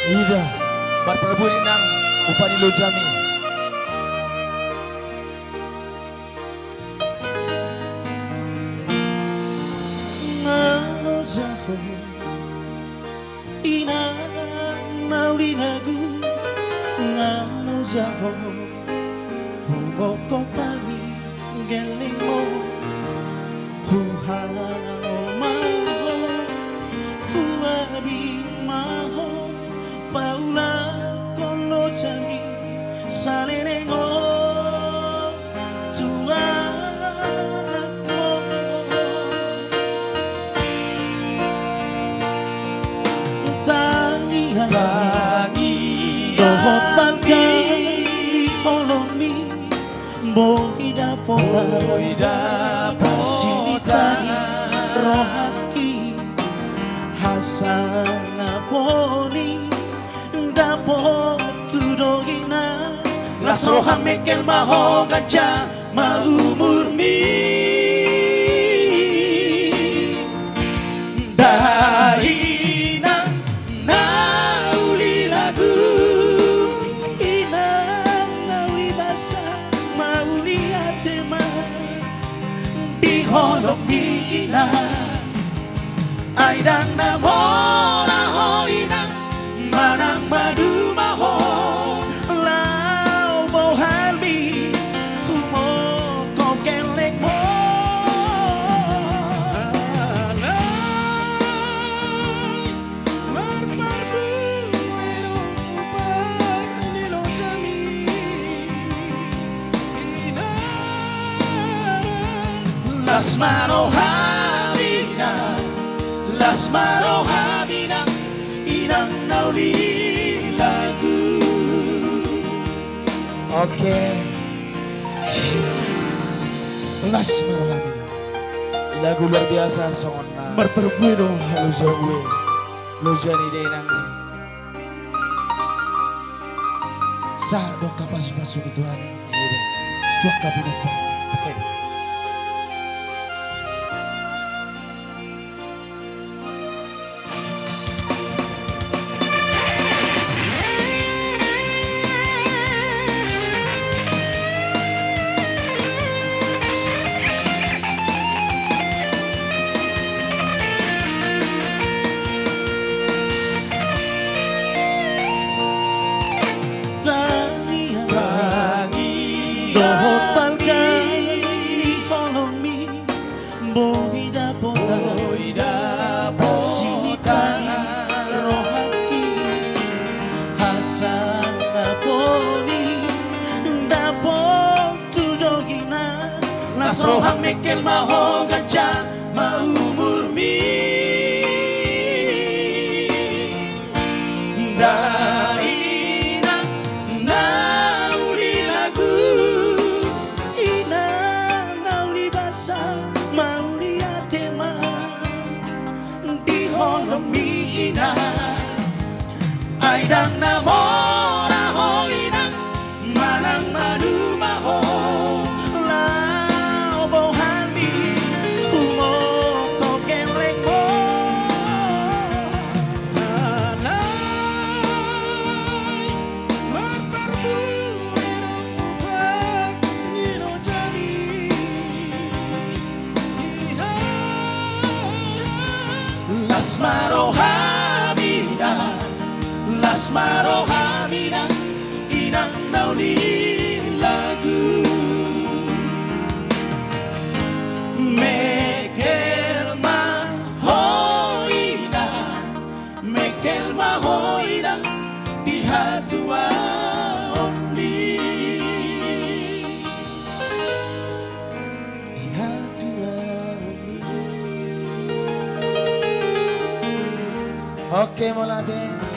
Ida, berperbudi nang upani lo jami. Ngano jaho, ina naulinagu, ngano jaho, huboko pani geling mo, huhao maho, huabi maho, paula kono jami, salenengo, dohot bangkai holomi bohida pota pasilitani rohaki hasana poni dapot tudogina las rohan mekel maho gaja maumurmi dari holok ina ay dan namora hoina manang madu maho lau mo halbi kumo ko kelek mo las mano hamina inang nauli lagu. Oke. Las mano hamina. Lagu luar biasa songona. Berperbudo Lo jawe. Lo jani de nang. Sa do kapas masuk itu hari. Tuak kabinet. Oke. dohot bangkai holomi bohida pota pasilitani rohaki hasana poni dapot tudogina las rohan mekel maho gaja maumurmi ay dan namora hoina manang madu maho lau bohani kumo ko kelek mo las mano hamina inang nauli lagu mekel mahoina di hatua only di hatua only. Oke, Molate.